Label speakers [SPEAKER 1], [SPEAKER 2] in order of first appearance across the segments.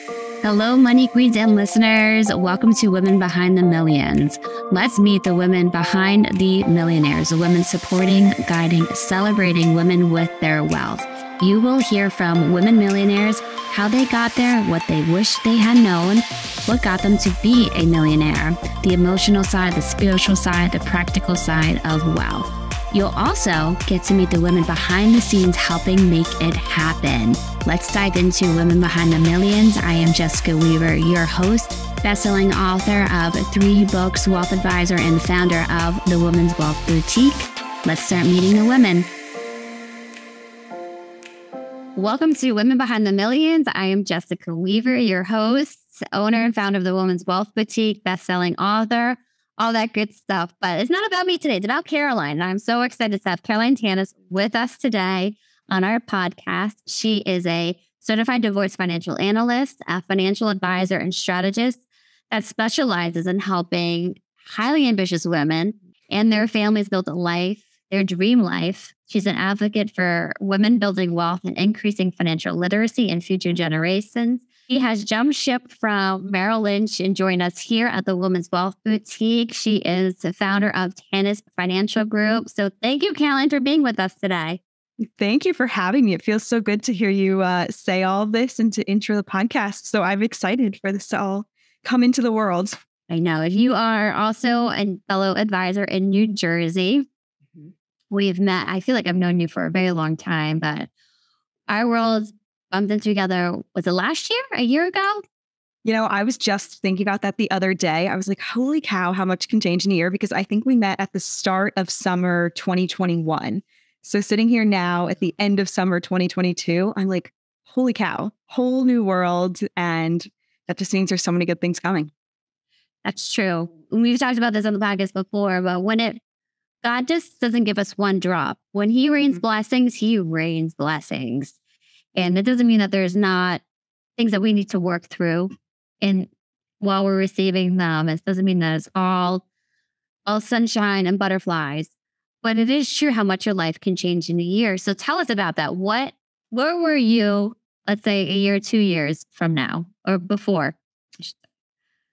[SPEAKER 1] Hello, Money Queens and listeners. Welcome to Women Behind the Millions. Let's meet the women behind the millionaires, the women supporting, guiding, celebrating women with their wealth. You will hear from women millionaires, how they got there, what they wish they had known, what got them to be a millionaire, the emotional side, the spiritual side, the practical side of wealth. You'll also get to meet the women behind the scenes helping make it happen. Let's dive into Women Behind the Millions. I am Jessica Weaver, your host, best-selling author of 3 books, wealth advisor, and founder of the Women's Wealth Boutique. Let's start meeting the women. Welcome to Women Behind the Millions. I am Jessica Weaver, your host, owner and founder of the Women's Wealth Boutique, best-selling author, all that good stuff. But it's not about me today. It's about Caroline. And I'm so excited to have Caroline Tanis with us today on our podcast. She is a certified divorce financial analyst, a financial advisor, and strategist that specializes in helping highly ambitious women and their families build a life, their dream life. She's an advocate for women building wealth and increasing financial literacy in future generations. She has jumped ship from Merrill Lynch and joined us here at the Women's Wealth Boutique. She is the founder of Tanis Financial Group. So thank you, Caroline, for being with us today.
[SPEAKER 2] Thank you for having me. It feels so good to hear you say all of this and to intro the podcast. So I'm excited for this to all come into the world.
[SPEAKER 1] I know. You are also a fellow advisor in New Jersey. We've met, I feel like I've known you for a very long time, but our worlds bumped into together, was it last year, a year ago?
[SPEAKER 2] You know, I was just thinking about that the other day. I was like, holy cow, how much can change in a year? Because I think we met at the start of summer 2021. So sitting here now at the end of summer 2022, I'm like, holy cow, whole new world. And that just means there's so many good things coming.
[SPEAKER 1] That's true. We've talked about this on the podcast before, but God just doesn't give us one drop. When he rains blessings, he rains blessings. And it doesn't mean that there's not things that we need to work through and while we're receiving them. It doesn't mean that it's all sunshine and butterflies. But it is true how much your life can change in a year. So tell us about that. Where were you, let's say, a year or 2 years from now or before?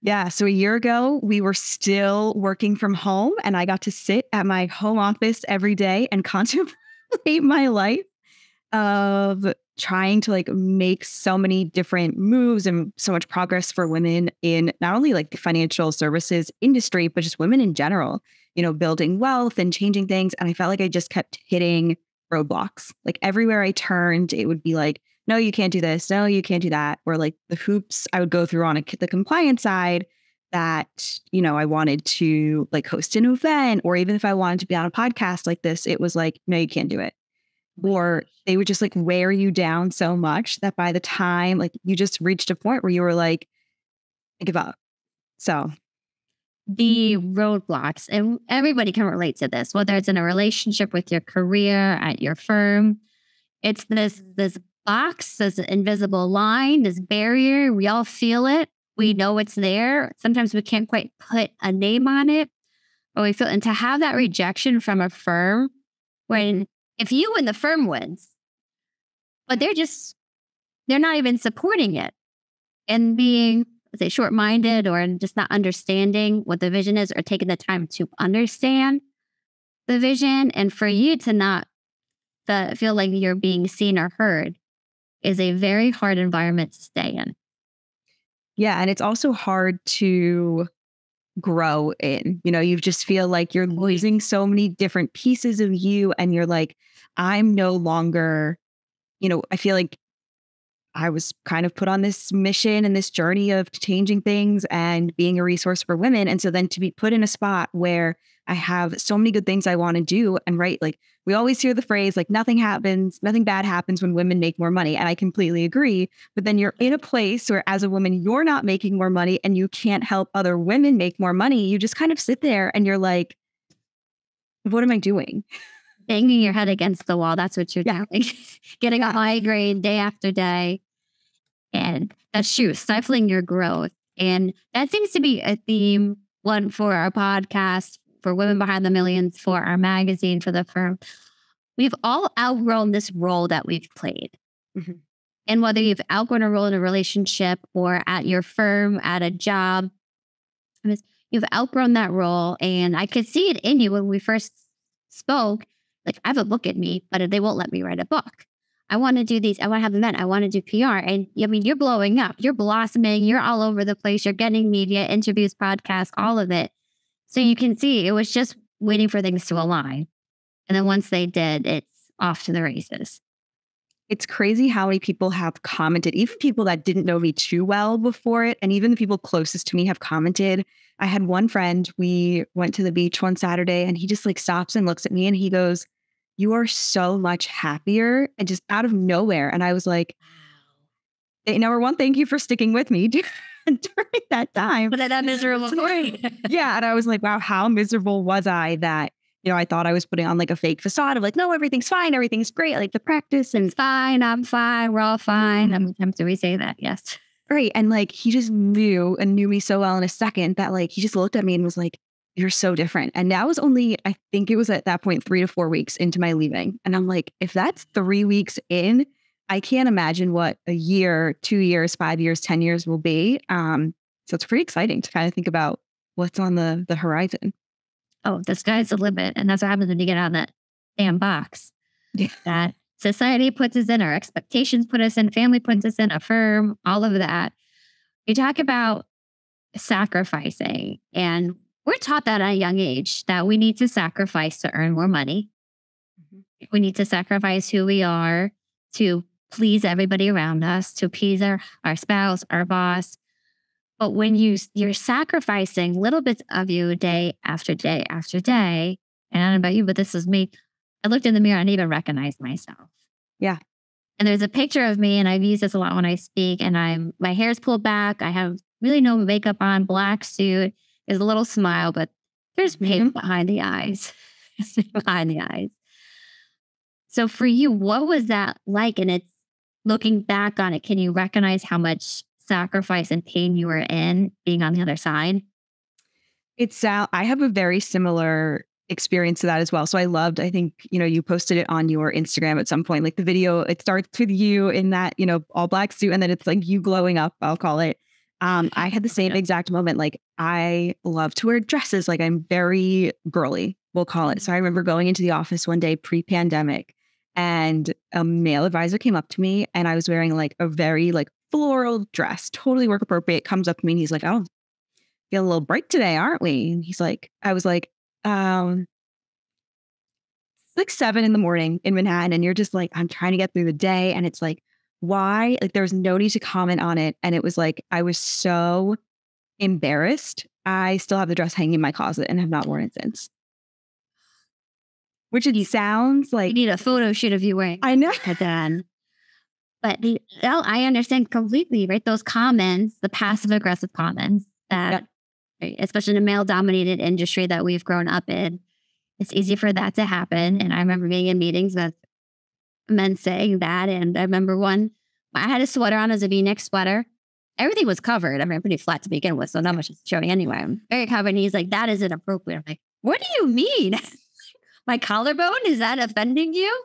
[SPEAKER 2] Yeah. So a year ago, we were still working from home and I got to sit at my home office every day and contemplate my life of trying to make so many different moves and so much progress for women in not only the financial services industry, but just women in general, building wealth and changing things. And I felt like I just kept hitting roadblocks. Everywhere I turned, it would be like, no, you can't do this. No, you can't do that. Or the hoops I would go through on the compliance side that, I wanted to host an event, or even if I wanted to be on a podcast like this, it was like, no, you can't do it. Or they would just wear you down so much that by the time you just reached a point where you were like, I give up. So
[SPEAKER 1] the roadblocks, and everybody can relate to this, whether it's in a relationship with your career, at your firm, it's this box, this invisible line, this barrier. We all feel it. We know it's there. Sometimes we can't quite put a name on it, but we feel, and to have that rejection from a firm when if you win, the firm wins, but they're not even supporting it and being, say, short-minded or just not understanding what the vision is or taking the time to understand the vision. And for you to not feel like you're being seen or heard is a very hard environment to stay in.
[SPEAKER 2] Yeah. And it's also hard to grow in, you just feel like you're losing so many different pieces of you. And you're like, I'm no longer, I feel like I was kind of put on this mission and this journey of changing things and being a resource for women. And so then to be put in a spot where I have so many good things I want to do. And we always hear the phrase, nothing bad happens when women make more money. And I completely agree. But then you're in a place where as a woman, you're not making more money and you can't help other women make more money. You just kind of sit there and you're like, what am I doing?
[SPEAKER 1] Banging your head against the wall. That's what you're doing. Getting a high grade day after day. And that's true. Stifling your growth. And that seems to be a theme, one for our podcast, for Women Behind the Millions, for our magazine, for the firm. We've all outgrown this role that we've played. Mm-hmm. And whether you've outgrown a role in a relationship or at your firm, at a job, you've outgrown that role. And I could see it in you when we first spoke. Like, I have a book in me, but they won't let me write a book. I want to do these. I want to have an event. I want to do PR. And I mean, you're blowing up. You're blossoming. You're all over the place. You're getting media, interviews, podcasts, all of it. So you can see it was just waiting for things to align. And then once they did, it's off to the races.
[SPEAKER 2] It's crazy how many people have commented, even people that didn't know me too well before it. And even the people closest to me have commented. I had one friend, we went to the beach one Saturday and he just like stops and looks at me and he goes, "You are so much happier," and just out of nowhere. And I was like, wow. Number one, thank you for sticking with me during that time.
[SPEAKER 1] But that miserable story.
[SPEAKER 2] Yeah. And I was like, wow, how miserable was I that, I thought I was putting on like a fake facade of like, no, everything's fine. Everything's great. Like the practice and
[SPEAKER 1] fine. I'm fine. We're all fine. How many times do we say that? Yes.
[SPEAKER 2] Right. And like, he just knew me so well in a second that like, he just looked at me and was like, "You're so different." And that was only, I think it was at that point, 3 to 4 weeks into my leaving. And I'm like, if that's 3 weeks in, I can't imagine what a year, 2 years, 5 years, 10 years will be. So it's pretty exciting to kind of think about what's on the horizon.
[SPEAKER 1] Oh, the sky's the limit. And that's what happens when you get out of that damn box.
[SPEAKER 2] Yeah.
[SPEAKER 1] That society puts us in, our expectations put us in, family puts us in, a firm, all of that. You talk about sacrificing, and we're taught that at a young age that we need to sacrifice to earn more money. Mm-hmm. We need to sacrifice who we are to please everybody around us, to please our spouse, our boss. But when you're sacrificing little bits of you day after day after day, and I don't know about you, but this is me. I looked in the mirror and even recognized myself.
[SPEAKER 2] Yeah.
[SPEAKER 1] And there's a picture of me, and I've used this a lot when I speak, and my hair's pulled back. I have really no makeup on, black suit. There's a little smile, but there's pain behind the eyes. Behind the eyes. So for you, what was that like? And it's looking back on it, can you recognize how much sacrifice and pain you were in being on the other side?
[SPEAKER 2] I have a very similar experience to that as well. So I think, you posted it on your Instagram at some point, like the video, it starts with you in that, all black suit, and then it's like you glowing up, I'll call it. I had the same exact moment. Like, I love to wear dresses. Like, I'm very girly, we'll call it. So I remember going into the office one day pre-pandemic, and a male advisor came up to me, and I was wearing like a very like floral dress, totally work appropriate, comes up to me and he's like, "Oh, feel a little bright today, aren't we?" And I was like, 6, 7 in the morning in Manhattan. And you're just like, I'm trying to get through the day. And it's like, why? Like, there was no need to comment on it. And it was like, I was so embarrassed. I still have the dress hanging in my closet and have not worn it since. Which it sounds like
[SPEAKER 1] you need a photo shoot of you wearing.
[SPEAKER 2] I know.
[SPEAKER 1] Then. But I understand completely, right? Those comments, the passive aggressive comments that, right, especially in a male dominated industry that we've grown up in, it's easy for that to happen. And I remember being in meetings with men saying that. And I remember I had a sweater on as a V-neck sweater. Everything was covered. I mean, pretty flat to begin with, so not much is showing anyway. I'm very covered. And he's like, "That is inappropriate." I'm like, "What do you mean? My collarbone? Is that offending you?"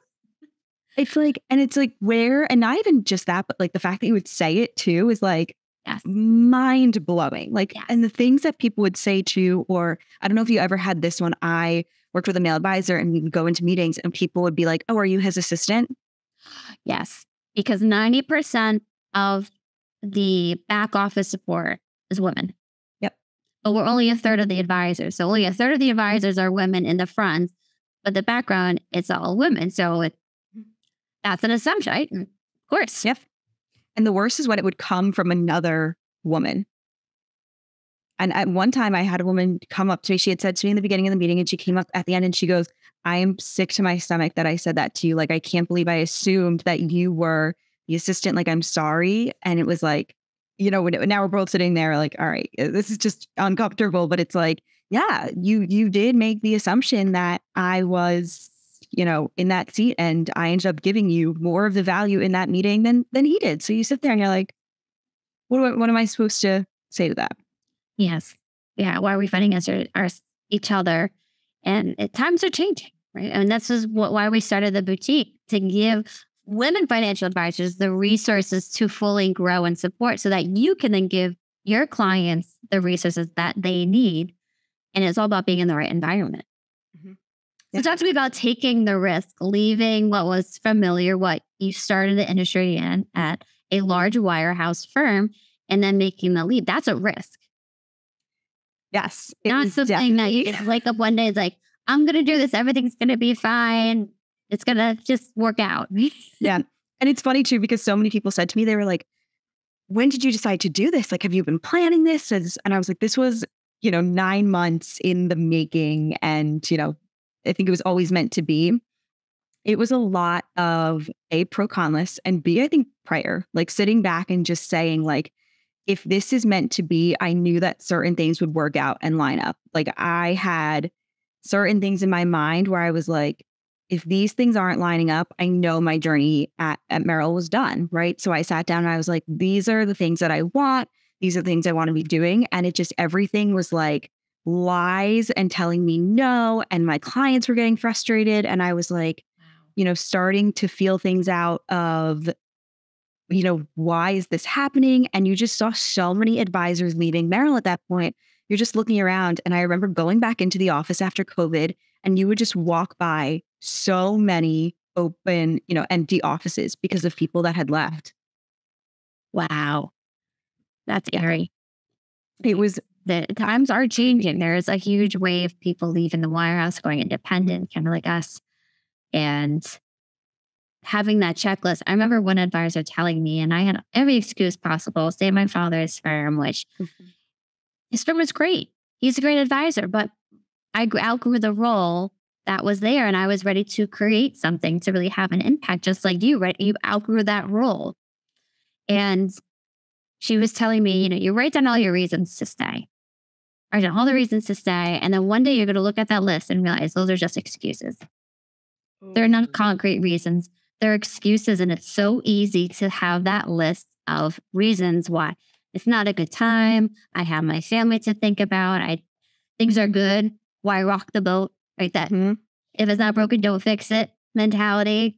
[SPEAKER 2] It's like, and it's like where, and not even just that, but like the fact that you would say it too is like,
[SPEAKER 1] yes,
[SPEAKER 2] mind blowing. Like,
[SPEAKER 1] yes.
[SPEAKER 2] And the things that people would say to, or I don't know if you ever had this one. I worked with a male advisor and we would go into meetings and people would be like, "Oh, are you his assistant?"
[SPEAKER 1] Yes, because 90% of the back office support is women.
[SPEAKER 2] Yep.
[SPEAKER 1] But we're only a third of the advisors. So only a third of the advisors are women in the front, but the background, it's all women. So that's an assumption, right? Of course.
[SPEAKER 2] Yep. And the worst is when it would come from another woman. And at one time I had a woman come up to me. She had said to me in the beginning of the meeting, and she came up at the end and she goes, "I am sick to my stomach that I said that to you. Like, I can't believe I assumed that you were the assistant. Like, I'm sorry." And it was like, now we're both sitting there like, all right, this is just uncomfortable. But it's like, yeah, you did make the assumption that I was, in that seat, and I ended up giving you more of the value in that meeting than he did. So you sit there and you're like, what am I supposed to say to that?
[SPEAKER 1] Yes. Yeah. Why are we fighting against each other? And times are changing, right? And this is why we started the boutique, to give women financial advisors the resources to fully grow and support so that you can then give your clients the resources that they need. And it's all about being in the right environment.
[SPEAKER 2] Mm-hmm.
[SPEAKER 1] So talk to me about taking the risk, leaving what was familiar, what you started the industry in at a large wirehouse firm, and then making the leap. That's a risk.
[SPEAKER 2] Yes.
[SPEAKER 1] Not something that you wake up one day, it's like, I'm going to do this. Everything's going to be fine. It's going to just work out.
[SPEAKER 2] Yeah. And it's funny too, because so many people said to me, they were like, when did you decide to do this? Like, have you been planning this? And I was like, this was, 9 months in the making. And, I think it was always meant to be. It was a lot of A, pro con list, and B, I think prayer, like sitting back and just saying like, if this is meant to be, I knew that certain things would work out and line up. Like I had certain things in my mind where I was like, if these things aren't lining up, I know my journey at Merrill was done, right? So I sat down and I was like, these are the things that I want. These are the things I want to be doing. And it just, everything was like lies and telling me no. And my clients were getting frustrated. And I was like, starting to feel things out of, why is this happening? And you just saw so many advisors leaving Merrill at that point. You're just looking around. And I remember going back into the office after COVID, and you would just walk by so many open, empty offices because of people that had left.
[SPEAKER 1] Wow. That's scary.
[SPEAKER 2] It was,
[SPEAKER 1] the times are changing. There is a huge wave of people leaving the wirehouse, going independent, kind of like us. And having that checklist. I remember one advisor telling me, and I had every excuse possible, stay at my father's firm, which his firm was great. He's a great advisor, but I outgrew the role that was there, and I was ready to create something to really have an impact, just like you, right? You outgrew that role. And she was telling me, you write down all your reasons to stay. Write down all the reasons to stay. And then one day you're going to look at that list and realize those are just excuses. They're not concrete reasons. They're excuses. And it's so easy to have that list of reasons why it's not a good time. I have my family to think about. Things are good. Why rock the boat? Right? That if it's not broken, don't fix it mentality.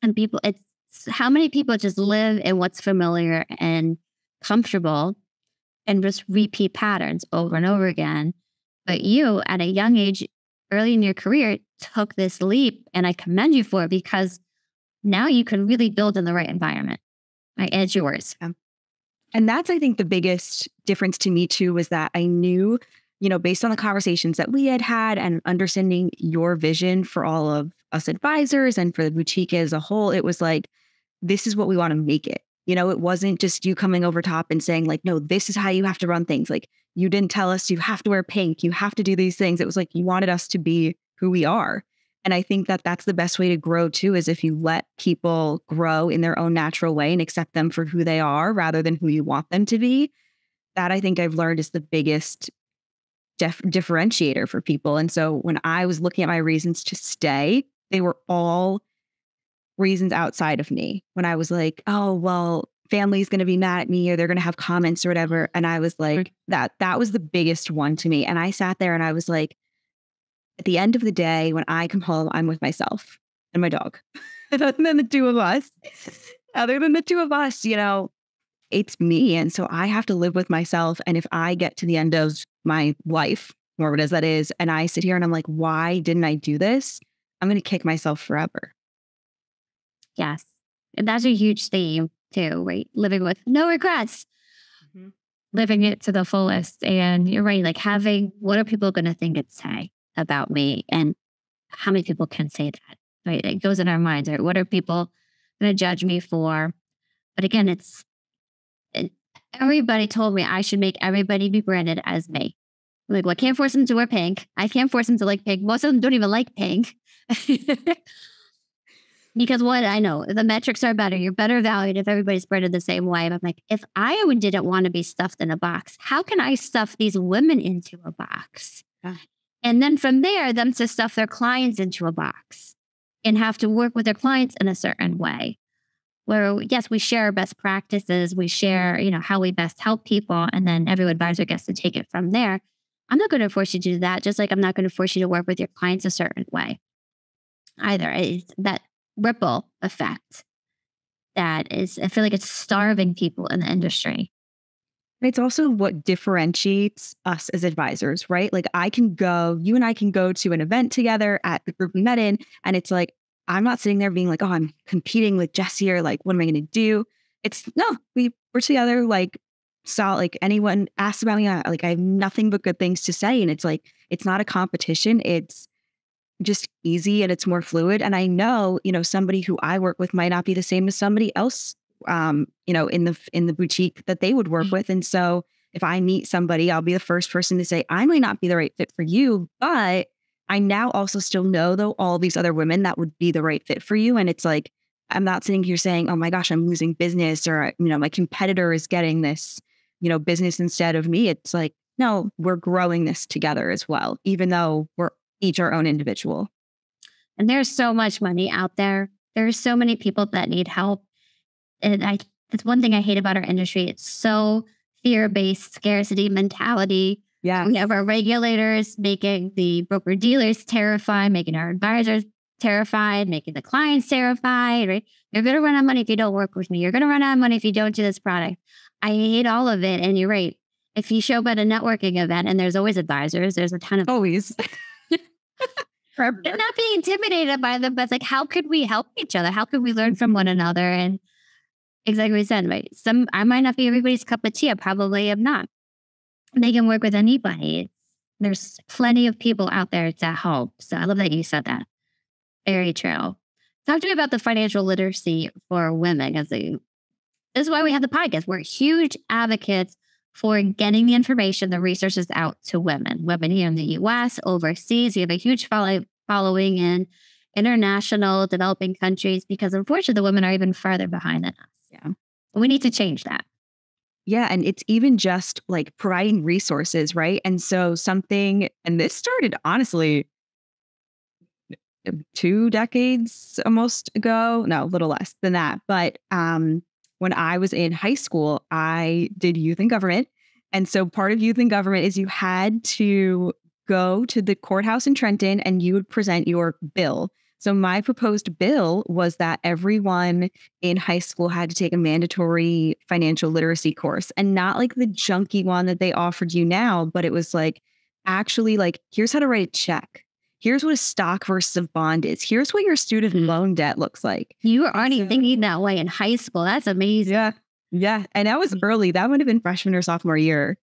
[SPEAKER 1] And people, it's how many people just live in what's familiar and comfortable and just repeat patterns over and over again. But you, at a young age, early in your career, took this leap, and I commend you for it, because now you can really build in the right environment. Right? And it's yours.
[SPEAKER 2] Yeah. And that's, I think, the biggest difference to me too, was that I knew, based on the conversations that we had had and understanding your vision for all of us advisors and for the boutique as a whole, it was like, this is what we want to make it. It wasn't just you coming over top and saying like, no, this is how you have to run things. Like, you didn't tell us you have to wear pink, you have to do these things. It was like, you wanted us to be who we are. And I think that that's the best way to grow too, is if you let people grow in their own natural way and accept them for who they are rather than who you want them to be. That, I think, I've learned is the biggest differentiator for people. And so when I was looking at my reasons to stay, they were all reasons outside of me. When I was like, oh, well, family's going to be mad at me, or they're going to have comments or whatever. And I was like, that was the biggest one to me. And I sat there and I was like, at the end of the day, when I come home, I'm with myself and my dog. Other than the two of us, it's me. And so I have to live with myself. And if I get to the end of my life, whatever it is that is, and I sit here and I'm like, why didn't I do this? I'm going to kick myself forever.
[SPEAKER 1] Yes. And that's a huge theme too, right? Living with no regrets, living it to the fullest. And you're right, like having, what are people going to think and say about me? And how many people can say that, right? It goes in our minds, right? What are people going to judge me for? But again, everybody told me I should make everybody be branded as me. Like, well, I can't force them to wear pink. I can't force them to like pink. Most of them don't even like pink. Because what I know, the metrics are better. You're better valued if everybody's branded the same way. And I'm like, if I didn't want to be stuffed in a box, how can I stuff these women into a box? Yeah. And then from there, them to stuff their clients into a box and have to work with their clients in a certain way. Where, yes, we share best practices. We share, how we best help people. And then every advisor gets to take it from there. I'm not going to force you to do that. Just like I'm not going to force you to work with your clients a certain way either. ripple effect that is, I feel like it's starving people in the industry.
[SPEAKER 2] It's also what differentiates us as advisors, right? Like you and I can go to an event together at the group we met in, and it's like, I'm not sitting there being like, oh, I'm competing with Jesse, or like, what am I going to do? It's no, we're together. Like, saw like anyone asks about me, I have nothing but good things to say. And it's like, it's not a competition. It's just easy and it's more fluid. And I know, somebody who I work with might not be the same as somebody else, in the boutique that they would work with. And so if I meet somebody, I'll be the first person to say, I might not be the right fit for you, but I now also still know though all these other women that would be the right fit for you. And it's like, I'm not sitting here saying, oh my gosh, I'm losing business, or, my competitor is getting this, business instead of me. It's like, no, we're growing this together as well, even though we're each our own individual.
[SPEAKER 1] And there's so much money out there. There's so many people that need help. And that's one thing I hate about our industry. It's so fear-based, scarcity mentality.
[SPEAKER 2] Yeah.
[SPEAKER 1] We have our regulators making the broker dealers terrified, making our advisors terrified, making the clients terrified, right? You're going to run out of money if you don't work with me. You're going to run out of money if you don't do this product. I hate all of it. And you're right. If you show up at a networking event and there's always advisors, there's a ton of...
[SPEAKER 2] Always.
[SPEAKER 1] And not being intimidated by them, but it's like, how could we help each other? How could we learn from one another? And exactly what you said, right? I might not be everybody's cup of tea. I probably am not. They can work with anybody. There's plenty of people out there to help. So I love that you said that. Very true. Talk to me about the financial literacy for women. This is why we have the podcast. We're huge advocates for getting the information, the resources out to women. Women here in the U.S., overseas. We have a huge following in international developing countries because unfortunately the women are even farther behind than us.
[SPEAKER 2] Yeah.
[SPEAKER 1] We need to change that.
[SPEAKER 2] Yeah. And it's even just like providing resources, right? And so and this started honestly 2 decades almost ago. No, a little less than that. But when I was in high school, I did youth in government. And so part of youth in government is you had to go to the courthouse in Trenton and you would present your bill. So my proposed bill was that everyone in high school had to take a mandatory financial literacy course, and not like the junky one that they offered you now, but it was like, actually like, here's how to write a check. Here's what a stock versus a bond is. Here's what your student loan debt looks like.
[SPEAKER 1] You were already thinking that way in high school. That's amazing.
[SPEAKER 2] Yeah. Yeah. And that was early. That would have been freshman or sophomore year,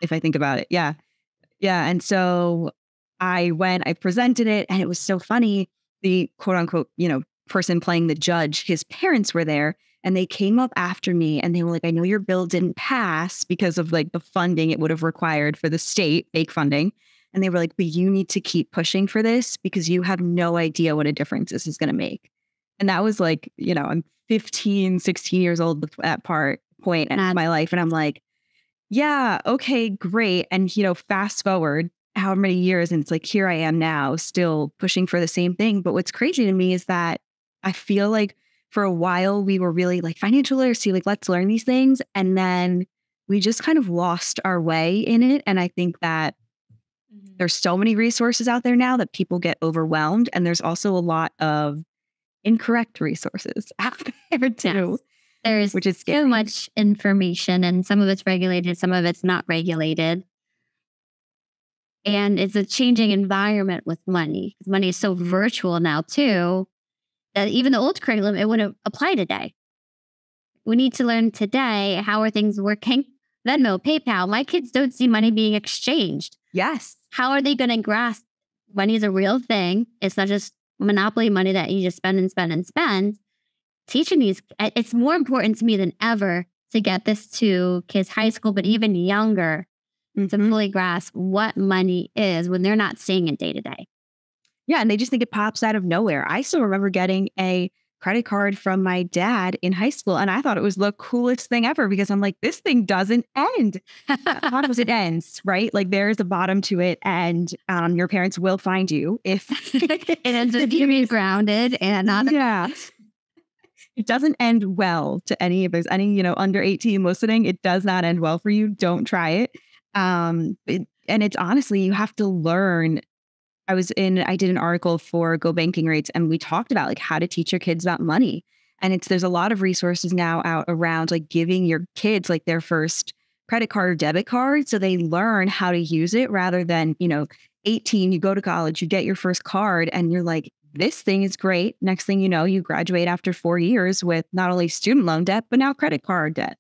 [SPEAKER 2] if I think about it. Yeah. Yeah. And so I presented it, and it was so funny. The quote unquote, person playing the judge, his parents were there, and they came up after me and they were like, I know your bill didn't pass because of like the funding it would have required for the state, fake funding. And they were like, but you need to keep pushing for this because you have no idea what a difference this is going to make. And that was like, I'm 15, 16 years old at that point in my life. And I'm like, yeah, okay, great. And, fast forward however many years, and it's like, here I am now still pushing for the same thing. But what's crazy to me is that I feel like for a while we were really like financial literacy, like let's learn these things. And then we just kind of lost our way in it. And I think that there's so many resources out there now that people get overwhelmed. And there's also a lot of incorrect resources out there too.
[SPEAKER 1] Yes. There's so much information, and some of it's regulated, some of it's not regulated. And it's a changing environment with money. Money is so virtual now too, that even the old curriculum, it wouldn't apply today. We need to learn today, how are things working? Venmo, PayPal. My kids don't see money being exchanged.
[SPEAKER 2] Yes.
[SPEAKER 1] How are they going to grasp money is a real thing? It's not just monopoly money that you just spend and spend and spend. Teaching these, it's more important to me than ever to get this to kids high school, but even younger, to fully grasp what money is when they're not seeing it day to day.
[SPEAKER 2] Yeah. And they just think it pops out of nowhere. I still remember getting a credit card from my dad in high school, and I thought it was the coolest thing ever because I'm like, this thing doesn't end. How does it ends, right? Like there's a bottom to it, and your parents will find you if
[SPEAKER 1] it ends up being grounded and not.
[SPEAKER 2] Yeah. It doesn't end well to any of us, under 18 listening. It does not end well for you. Don't try it. And it's honestly, you have to learn I did an article for Go Banking Rates, and we talked about like how to teach your kids about money. And there's a lot of resources now out around like giving your kids like their first credit card or debit card so they learn how to use it rather than, 18, you go to college, you get your first card and you're like, this thing is great. Next thing you know, you graduate after 4 years with not only student loan debt, but now credit card debt.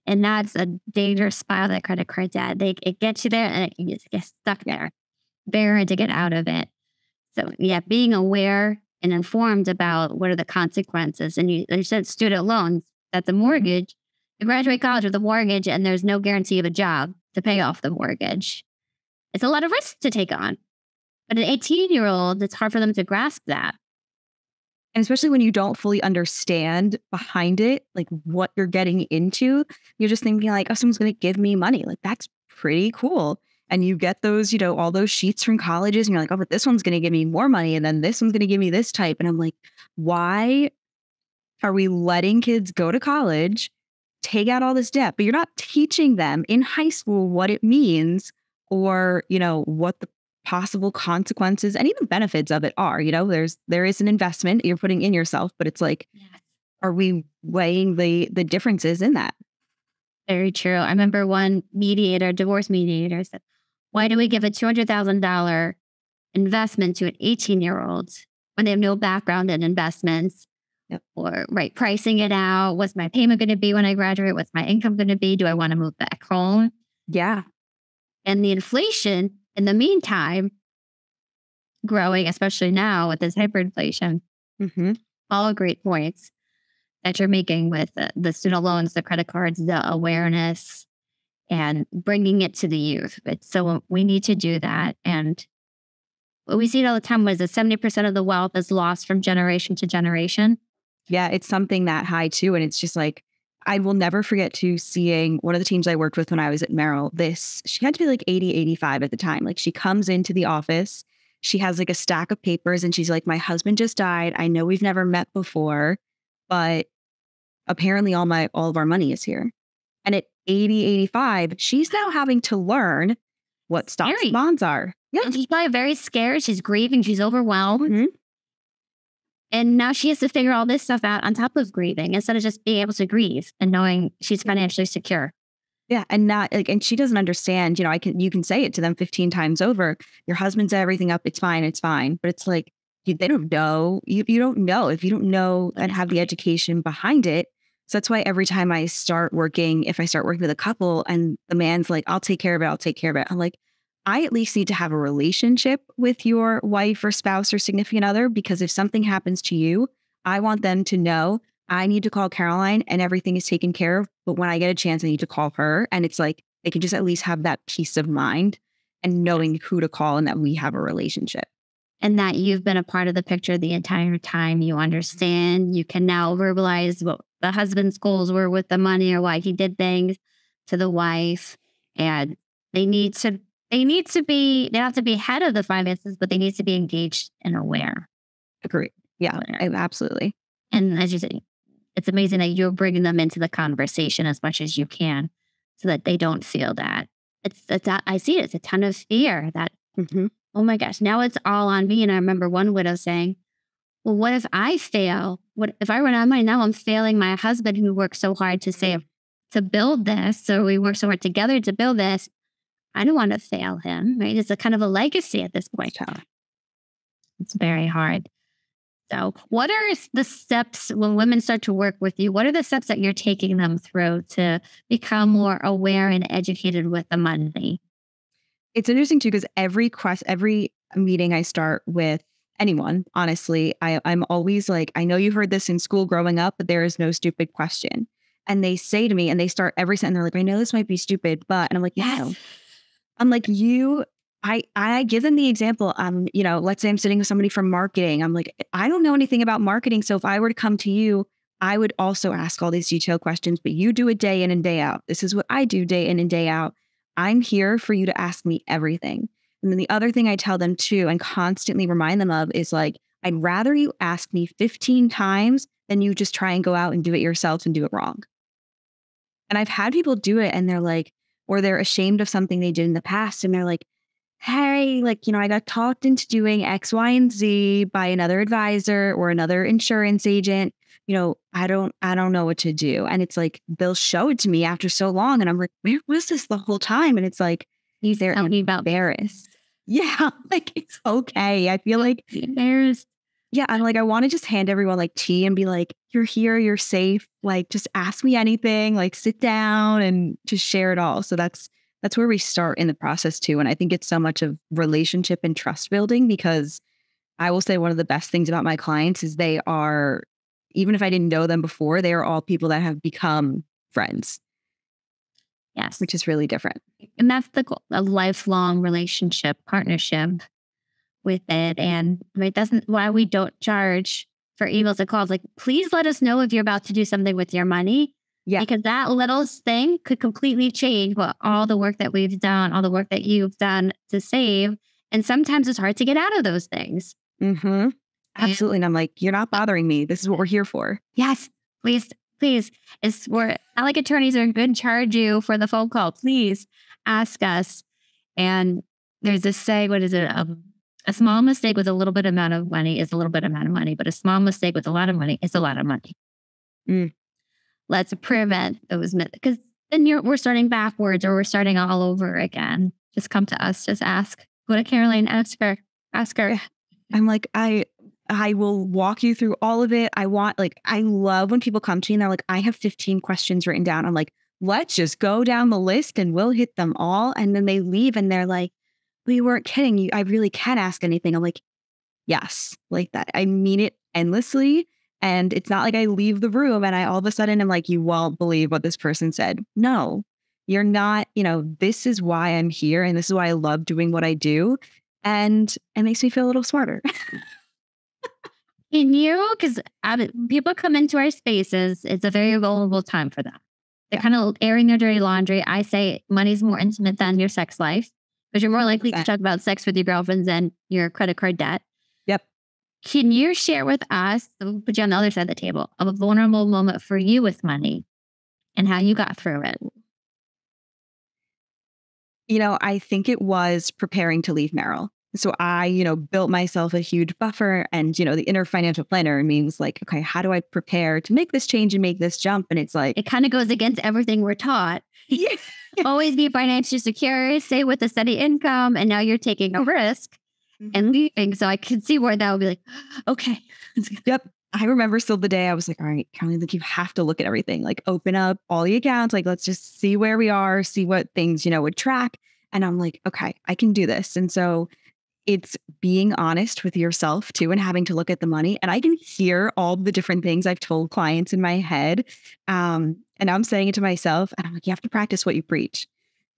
[SPEAKER 1] And that's a dangerous spiral, that credit card debt. It gets you there and it gets stuck there. Very hard to get out of it. So yeah, being aware and informed about what are the consequences. And you said student loans, that's a mortgage. You graduate college with a mortgage and there's no guarantee of a job to pay off the mortgage. It's a lot of risk to take on. But an 18-year-old, it's hard for them to grasp that.
[SPEAKER 2] And especially when you don't fully understand behind it, like what you're getting into, you're just thinking like, oh, someone's going to give me money. Like, that's pretty cool. And you get those, all those sheets from colleges and you're like, oh, but this one's going to give me more money. And then this one's going to give me this type. And I'm like, why are we letting kids go to college, take out all this debt, but you're not teaching them in high school what it means or, what the possible consequences and even benefits of it are. There is an investment you're putting in yourself, but it's like, are we weighing the differences in that?
[SPEAKER 1] Very true. I remember one divorce mediator said, why do we give a $200,000 investment to an 18-year-old when they have no background in investments?
[SPEAKER 2] Yep.
[SPEAKER 1] Or pricing it out. What's my payment going to be when I graduate? What's my income going to be? Do I want to move back home?
[SPEAKER 2] Yeah.
[SPEAKER 1] And the inflation in the meantime, growing, especially now with this hyperinflation.
[SPEAKER 2] Mm-hmm.
[SPEAKER 1] All great points that you're making with the student loans, the credit cards, the awareness, and bringing it to the youth. So we need to do that. And we see it all the time was that 70% of the wealth is lost from generation to generation.
[SPEAKER 2] Yeah, it's something that high too. And it's just like, I will never forget to seeing one of the teams I worked with when I was at Merrill. She had to be like 80, 85 at the time. Like she comes into the office, she has like a stack of papers and she's like, my husband just died. I know we've never met before, but apparently all of our money is here. And at 80, 85, she's now having to learn what stocks and bonds are.
[SPEAKER 1] Yeah. And she's probably very scared. She's grieving. She's overwhelmed.
[SPEAKER 2] Mm-hmm.
[SPEAKER 1] And now she has to figure all this stuff out on top of grieving instead of just being able to grieve and knowing she's financially secure.
[SPEAKER 2] Yeah. And not like, and she doesn't understand, you can say it to them 15 times over. Your husband's everything up. It's fine. It's fine. But it's like, they don't know. You don't know if you don't know and have the education behind it. So that's why every time if I start working with a couple and the man's like, I'll take care of it. I'm like, I at least need to have a relationship with your wife or spouse or significant other, because if something happens to you, I want them to know I need to call Caroline and everything is taken care of. But when I get a chance, I need to call her. And it's like, they can just at least have that peace of mind and knowing who to call and that we have a relationship.
[SPEAKER 1] And that you've been a part of the picture the entire time. You understand. You can now verbalize what the husband's goals were with the money or why he did things to the wife. And they have to be head of the finances, but they need to be engaged and aware.
[SPEAKER 2] Agree. Yeah, absolutely.
[SPEAKER 1] And as you say, it's amazing that you're bringing them into the conversation as much as you can so that they don't feel that. I see it. It's a ton of fear that, oh my gosh, now it's all on me. And I remember one widow saying, well, what if I fail? What if I run out of money? Now I'm failing my husband who worked so hard to build this. So we worked so hard together to build this. I don't want to fail him, right? It's a kind of a legacy at this point. It's very hard. So what are the steps when women start to work with you? What are the steps that you're taking them through to become more aware and educated with the money?
[SPEAKER 2] It's interesting too, because every meeting I start with anyone, honestly, I'm always like, I know you heard this in school growing up, but there is no stupid question. And they say to me, and they start every sentence, they're like, I know this might be stupid, but, and I'm like, yes. No. I'm like, I give them the example. Let's say I'm sitting with somebody from marketing. I'm like, I don't know anything about marketing. So if I were to come to you, I would also ask all these detailed questions, but you do it day in and day out. This is what I do day in and day out. I'm here for you to ask me everything. And then the other thing I tell them too, and constantly remind them of, is like, I'd rather you ask me 15 times than you just try and go out and do it yourself and do it wrong. And I've had people do it and they're like, or they're ashamed of something they did in the past. And they're like, hey, like, I got talked into doing X, Y, and Z by another advisor or another insurance agent. I don't know what to do. And it's like, they'll show it to me after so long. And I'm like, where was this the whole time? And it's like, they're embarrassed. Yeah. Like, it's okay. I feel like
[SPEAKER 1] embarrassed.
[SPEAKER 2] Yeah. I'm like, I want to just hand everyone like tea and be like, you're here, you're safe. Like, just ask me anything, like sit down and just share it all. So that's where we start in the process too. And I think it's so much of relationship and trust building, because I will say one of the best things about my clients is they are, even if I didn't know them before, they are all people that have become friends.
[SPEAKER 1] Yes.
[SPEAKER 2] Which is really different.
[SPEAKER 1] And that's the goal, a lifelong relationship, partnership with it. And that's why we don't charge for emails and calls. Like, please let us know if you're about to do something with your money. Yeah. Because that little thing could completely change all the work that we've done, all the work that you've done to save. And sometimes it's hard to get out of those things.
[SPEAKER 2] Mm-hmm. Absolutely. And I'm like, you're not bothering me. This is what we're here for.
[SPEAKER 1] Yes. Please. We're not like attorneys are going to charge you for the phone call. Please ask us. And there's this say, what is it? A small mistake with a little bit amount of money is a little bit amount of money, but a small mistake with a lot of money is a lot of money.
[SPEAKER 2] Mm.
[SPEAKER 1] Let's prevent those myths, because then we're starting backwards or we're starting all over again. Just come to us. Just ask. Go to Caroline. Ask her.
[SPEAKER 2] I'm like, I will walk you through all of it. I love when people come to me and they're like, I have 15 questions written down. I'm like, let's just go down the list and we'll hit them all. And then they leave and they're like, we weren't kidding you. I really can ask anything. I'm like, yes, like that. I mean it endlessly. And it's not like I leave the room and I all of a sudden am like, you won't believe what this person said. No, you're not, this is why I'm here. And this is why I love doing what I do. And it makes me feel a little smarter.
[SPEAKER 1] Because people come into our spaces, it's a very vulnerable time for them. They're kind of airing their dirty laundry. I say money's more intimate than your sex life, because you're more likely to talk about sex with your girlfriends than your credit card debt.
[SPEAKER 2] Yep.
[SPEAKER 1] Can you share with us, we'll put you on the other side of the table, of a vulnerable moment for you with money and how you got through it?
[SPEAKER 2] I think it was preparing to leave Merrill. So I, built myself a huge buffer, and, the inner financial planner means like, okay, how do I prepare to make this change and make this jump? And it's like,
[SPEAKER 1] it kind of goes against everything we're taught.
[SPEAKER 2] Yeah.
[SPEAKER 1] Always be financially secure, stay with a steady income. And now you're taking a risk and leaving. So I can see where that would be like, okay.
[SPEAKER 2] Yep. I remember still the day I was like, all right, Caroline, like you have to look at everything, like open up all the accounts. Like, let's just see where we are, see what things, would track. And I'm like, okay, I can do this. And so it's being honest with yourself too, and having to look at the money. And I can hear all the different things I've told clients in my head. And I'm saying it to myself, and I'm like, you have to practice what you preach.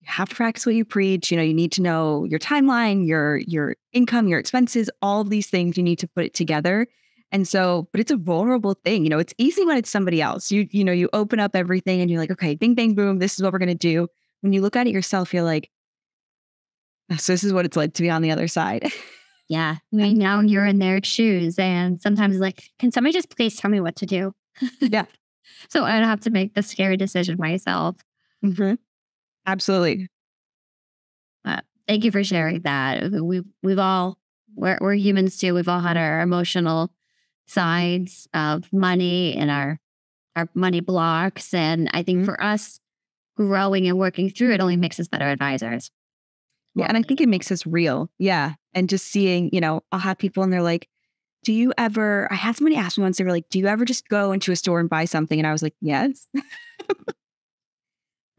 [SPEAKER 2] You have to practice what you preach. You need to know your timeline, your income, your expenses, all of these things. You need to put it together. And so, but it's a vulnerable thing. It's easy when it's somebody else. You open up everything and you're like, okay, bing, bang, boom. This is what we're going to do. When you look at it yourself, you're like, so this is what it's like to be on the other side.
[SPEAKER 1] Yeah. Right now you're in their shoes. And sometimes like, can somebody just please tell me what to do?
[SPEAKER 2] Yeah.
[SPEAKER 1] So I don't have to make the scary decision myself.
[SPEAKER 2] Mm-hmm. Absolutely.
[SPEAKER 1] Thank you for sharing that. We're humans too. We've all had our emotional sides of money and our money blocks. And I think for us, growing and working through it only makes us better advisors.
[SPEAKER 2] Yeah. And I think it makes us real. Yeah. And just seeing, I'll have people and they're like, I had somebody ask me once, they were like, do you ever just go into a store and buy something? And I was like, yes.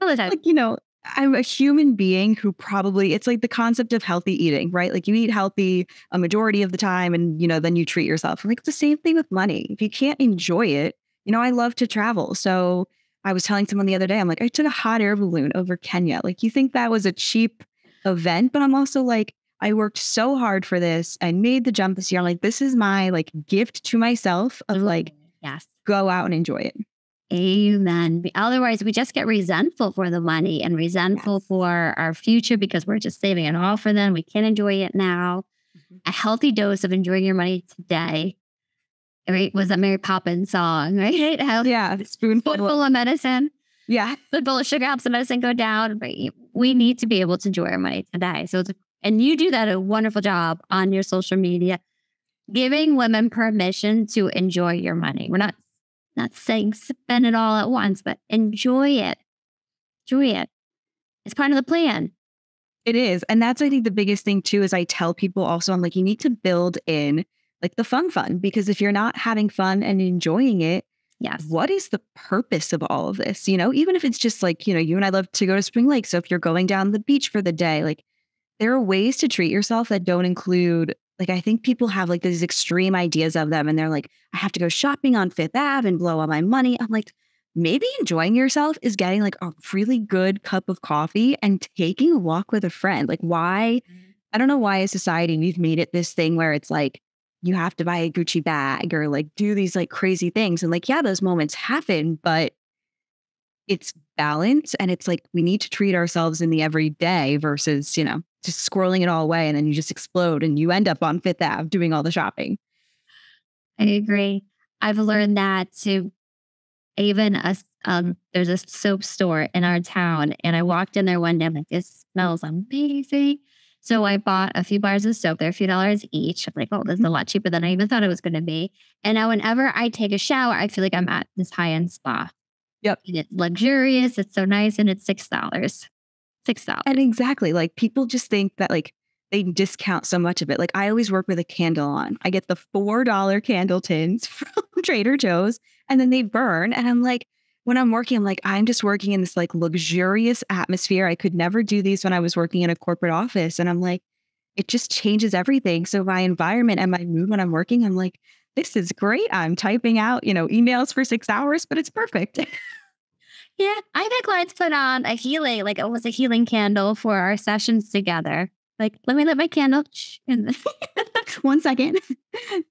[SPEAKER 1] All the time.
[SPEAKER 2] Like, I'm a human being who it's like the concept of healthy eating, right? Like you eat healthy a majority of the time and, then you treat yourself. Like it's the same thing with money. If you can't enjoy it, I love to travel. So I was telling someone the other day, I'm like, I took a hot air balloon over Kenya. Like you think that was a cheap event, but I'm also like, I worked so hard for this. I made the jump this year. I'm like, this is my like gift to myself of like,
[SPEAKER 1] yes,
[SPEAKER 2] go out and enjoy it.
[SPEAKER 1] Amen. Otherwise, we just get resentful for the money and resentful for our future because we're just saving it all for them. We can't enjoy it now. A healthy dose of enjoying your money today. Right? Was that Mary Poppins song, right?
[SPEAKER 2] Yeah.
[SPEAKER 1] Spoonful of medicine.
[SPEAKER 2] Yeah.
[SPEAKER 1] Spoonful of sugar helps the medicine go down. But we need to be able to enjoy our money today. So And you do that a wonderful job on your social media, giving women permission to enjoy your money. We're not saying spend it all at once, but enjoy it. Enjoy it. It's part of the plan.
[SPEAKER 2] It is. And that's, I think, the biggest thing too, is I tell people also, I'm like, you need to build in like the fun, because if you're not having fun and enjoying it,
[SPEAKER 1] Yes.
[SPEAKER 2] what is the purpose of all of this? You know, even if it's just like, you know, you and I love to go to Spring Lake. So if you're going down the beach for the day, like there are ways to treat yourself that don't include, like, I think people have like these extreme ideas of them and they're like, I have to go shopping on Fifth Ave and blow all my money. I'm like, maybe enjoying yourself is getting like a really good cup of coffee and taking a walk with a friend. Like, why? I don't know why as society we've made it this thing where it's like, you have to buy a Gucci bag or like do these like crazy things. And like, yeah, those moments happen, but it's balance. And it's like, we need to treat ourselves in the everyday versus, you know, just squirreling it all away. And then you just explode and you end up on Fifth Ave doing all the shopping.
[SPEAKER 1] I agree. I've learned that to even us. There's a soap store in our town, and I walked in there one day. I'm like, this smells amazing. So I bought a few bars of soap. They're a few dollars each. I'm like, oh, this is a lot cheaper than I even thought it was going to be. And now whenever I take a shower, I feel like I'm at this high-end spa.
[SPEAKER 2] Yep.
[SPEAKER 1] And it's luxurious. It's so nice. And it's $6. $6.
[SPEAKER 2] And exactly. Like people just think that like they discount so much of it. Like I always work with a candle on. I get the $4 candle tins from Trader Joe's and then they burn. And I'm like, when I'm working, I'm like, I'm just working in this like luxurious atmosphere. I could never do these when I was working in a corporate office. And I'm like, it just changes everything. So my environment and my mood when I'm working, I'm like, this is great. I'm typing out, you know, emails for 6 hours, but it's perfect.
[SPEAKER 1] Yeah. I've had clients put on a healing, like almost a healing candle for our sessions together. Like, let me lit my candle.
[SPEAKER 2] 1 second.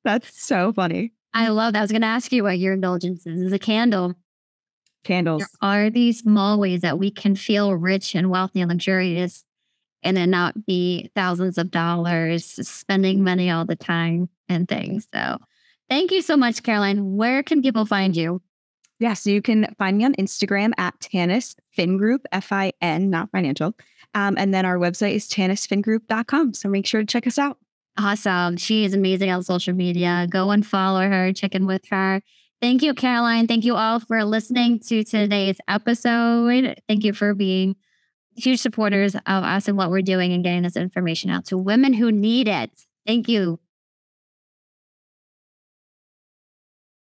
[SPEAKER 2] That's so funny.
[SPEAKER 1] I love that. I was going to ask you what your indulgence is a candle.
[SPEAKER 2] Candles.
[SPEAKER 1] There are these small ways that we can feel rich and wealthy and luxurious and then not be thousands of dollars spending money all the time and things. So thank you so much, Caroline. Where can people find you?
[SPEAKER 2] Yeah, so you can find me on Instagram at Tanis Fin Group, Fin, not financial. And then our website is tanisfingroup.com. So make sure to check us out.
[SPEAKER 1] Awesome. She is amazing on social media. Go and follow her, check in with her. Thank you, Caroline. Thank you all for listening to today's episode. Thank you for being huge supporters of us and what we're doing and getting this information out to women who need it. Thank you.